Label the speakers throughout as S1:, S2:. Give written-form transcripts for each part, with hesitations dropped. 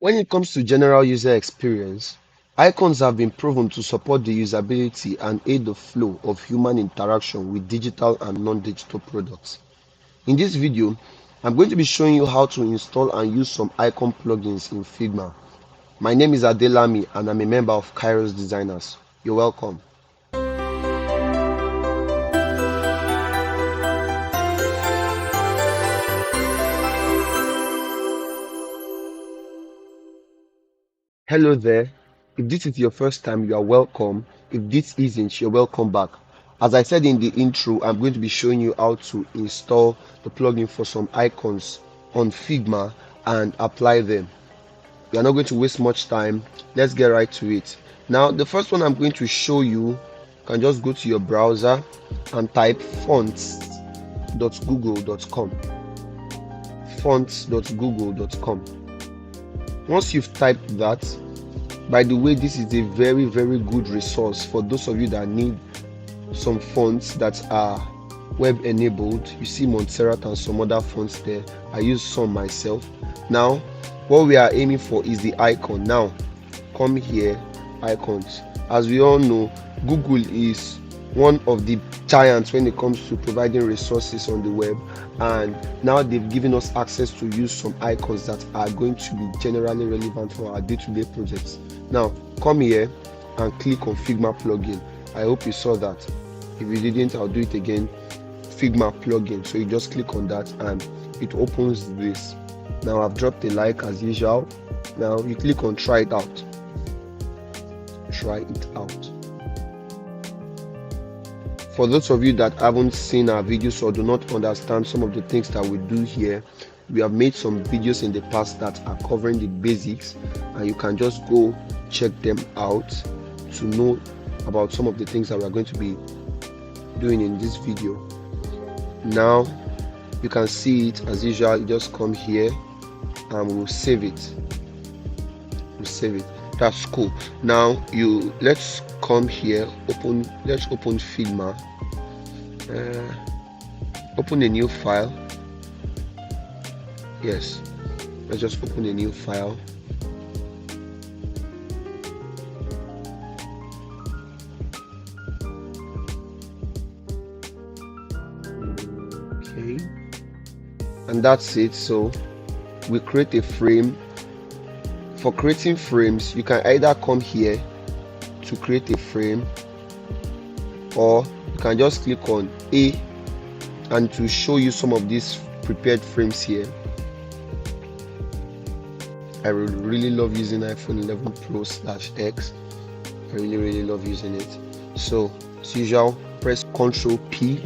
S1: When it comes to general user experience, icons have been proven to support the usability and aid the flow of human interaction with digital and non-digital products. In this video, I'm going to be showing you how to install and use some icon plugins in Figma. My name is Adelami and I'm a member of Kairos Designers. You're welcome. Hello there. If this is your first time, you are welcome. If this isn't, you're welcome back. As I said in the intro, I'm going to be showing you how to install the plugin for some icons on Figma and apply them. We are not going to waste much time. Let's get right to it. Now, the first one I'm going to show you, you can just go to your browser and type fonts.google.com. Fonts.google.com. Once you've typed that, by the way, this is a very good resource for those of you that need some fonts that are web enabled. You see Montserrat and some other fonts there. I use some myself. Now what we are aiming for is the icon. Now come here, icons. As we all know, Google is one of the giants when it comes to providing resources on the web, and now they've given us access to use some icons that are going to be generally relevant for our day-to-day projects. Now come here and click on Figma plugin. I hope you saw that. If you didn't, I'll do it again. Figma plugin. So you just click on that and it opens this. Now I've dropped a like as usual. Now you click on try it out. Try it out. For those of you that haven't seen our videos or do not understand some of the things that we do here, we have made some videos in the past that are covering the basics, and you can just go check them out to know about some of the things that we are going to be doing in this video. Now you can see it as usual. You just come here and we'll save it. That's cool. Now let's come here, let's open Figma, open a new file. Yes, let's just open a new file. Okay, and that's it. So we create a frame. For creating frames, you can either come here to create a frame, or you can just click on A and to show you some of these prepared frames here. I really love using iPhone 11 Pro /X. I really love using it. So as usual, press Ctrl P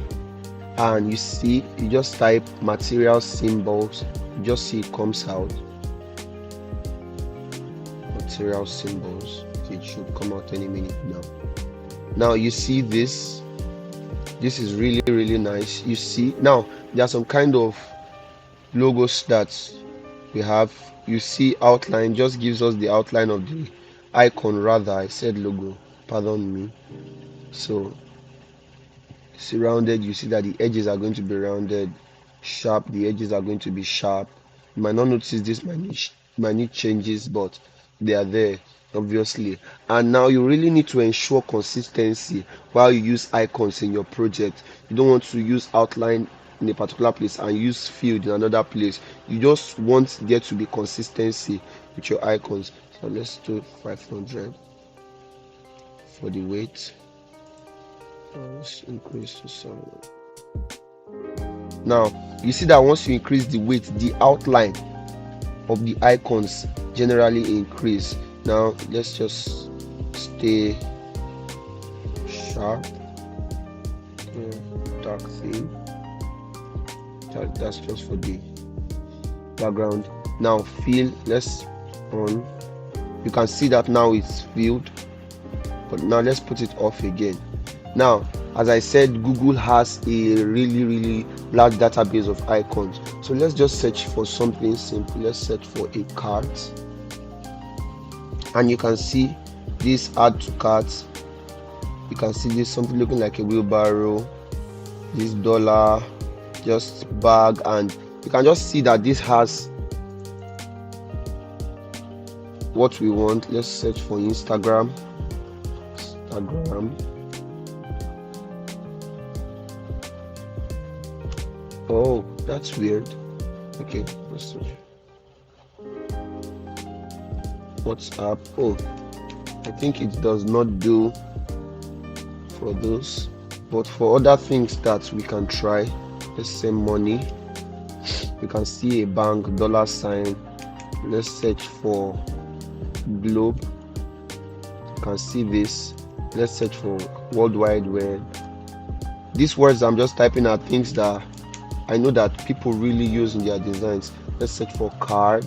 S1: and you see, you just type material symbols. You just see it comes out. Material symbols. It should come out any minute now. Now you see this is really nice. You see, now there are some kind of logos that we have. You see outline, just gives us the outline of the icon. Rather, I said logo, pardon me. So see rounded, you see that the edges are going to be rounded. Sharp, the edges are going to be sharp. You might not notice this minute changes, but they are there obviously. And now you really need to ensure consistency while you use icons in your project. You don't want to use outline in a particular place and use field in another place. You just want there to be consistency with your icons. So let's do 500 for the weight. Let's increase to 7. Now you see that once you increase the weight, the outline of the icons generally increase. Now let's just stay sharp. Dark theme. That's just for the background. Now fill, let's on. You can see that now it's filled, but now let's put it off again. Now as I said, Google has a really large database of icons. So let's just search for something simple. Let's search for a cart, and you can see this add to cart. You can see this something looking like a wheelbarrow, this dollar, just bag, and you can just see that this has what we want. Let's search for Instagram. Oh, that's weird. Okay, let's search WhatsApp. Oh, I think it does not do for those, but for other things that we can try, let's send money. You can see a bank, dollar sign. Let's search for globe. You can see this. Let's search for World Wide Web. These words I'm just typing are things that I know that people really use in their designs. Let's search for card.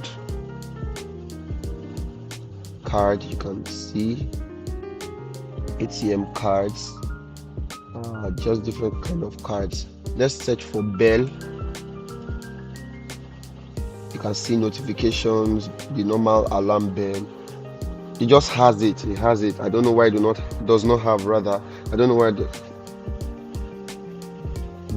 S1: You can see ATM cards, just different kind of cards. Let's search for bell. You can see notifications, the normal alarm bell. It just has it. I don't know why it does not have, rather. I don't know why.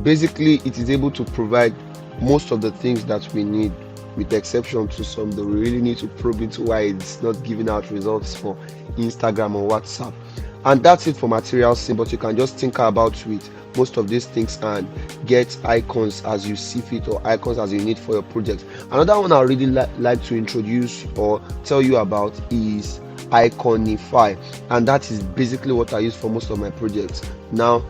S1: Basically, it is able to provide most of the things that we need, with the exception to some that we really need to probe into why it's not giving out results for Instagram or WhatsApp. And that's it for material symbols. You can just think about with most of these things and get icons as you see fit, or icons as you need for your project. Another one I really like to introduce or tell you about is Iconify, and that is basically what I use for most of my projects. Now,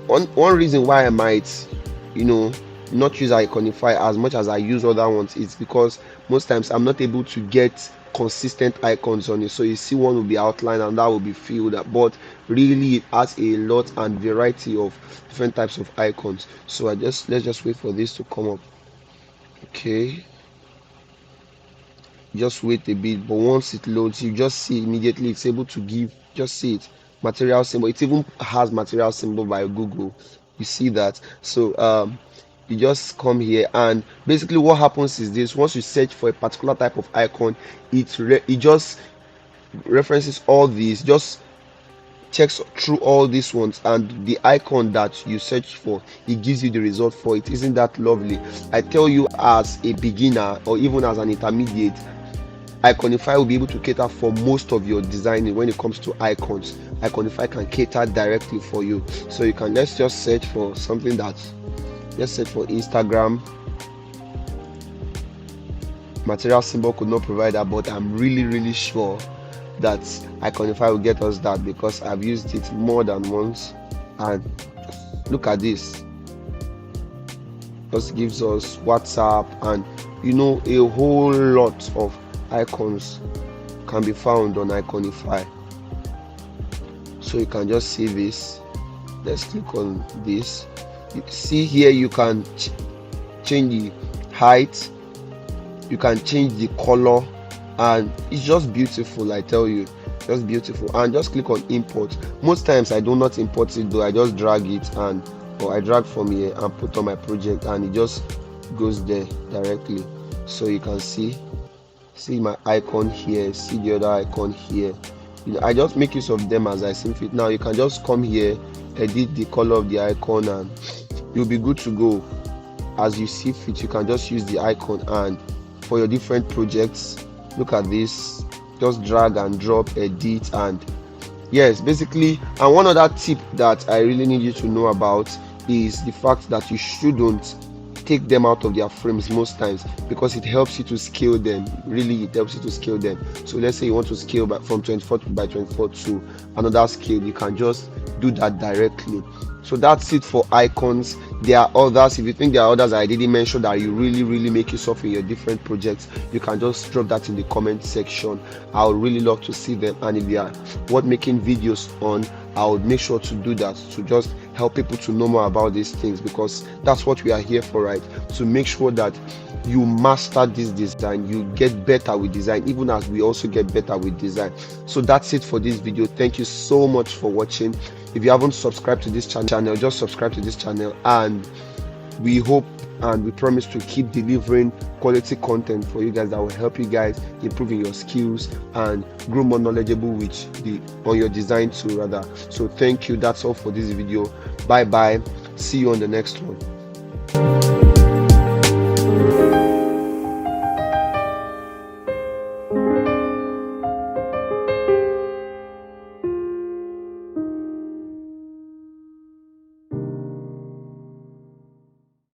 S1: one reason why I might not use Iconify as much as I use other ones is because most times I'm not able to get consistent icons on it. So you see one will be outlined and that will be filled up, but really it has a lot and variety of different types of icons. So let's just wait for this to come up. Okay, just wait a bit, but once it loads, you just see immediately it's able to give, just see it, material symbol. It even has material symbol by Google. You see that? So you just come here, and basically what happens is this: once you search for a particular type of icon, it just references all these, just checks through all these ones, and the icon that you search for, it gives you the result for it. Isn't that lovely? I tell you, as a beginner or even as an intermediate, Iconify will be able to cater for most of your designing when it comes to icons. Iconify can cater directly for you. So you can, let's just search for something that, let's search for Instagram. Material symbol could not provide that, but I'm really sure that Iconify will get us that, because I've used it more than once. And look at this, just gives us WhatsApp, and a whole lot of icons can be found on Iconify. So you can just see this. Let's click on this. You see here, you can change the height, you can change the color, and it's just beautiful. I tell you, just beautiful. And just click on import. Most times I do not import it though, I just drag it, or I drag from here and put on my project, and it just goes there directly. So you can see my icon here, see the other icon here. I just make use of them as I see fit. Now you can just come here, edit the color of the icon, and you'll be good to go as you see fit. You can just use the icon, and for your different projects, look at this, just drag and drop, edit, and yes, basically. And one other tip that I really need you to know about is the fact that you shouldn't take them out of their frames most times, because it helps you to scale them. Really, it helps you to scale them. So let's say you want to scale from 24 by 24 to another scale, you can just do that directly. So that's it for icons. There are others. If you think there are others I didn't mention that you really make use of in your different projects, you can just drop that in the comment section. I would really love to see them, and if they are worth making videos on, I would make sure to do that, to just help people to know more about these things, because that's what we are here for, right? To make sure that you master this design, you get better with design, even as we also get better with design. So that's it for this video. Thank you so much for watching. If you haven't subscribed to this channel, just subscribe to this channel, and we hope and we promise to keep delivering quality content for you guys that will help you guys improving your skills and grow more knowledgeable on your design too, rather. So thank you. That's all for this video. Bye bye. See you on the next one.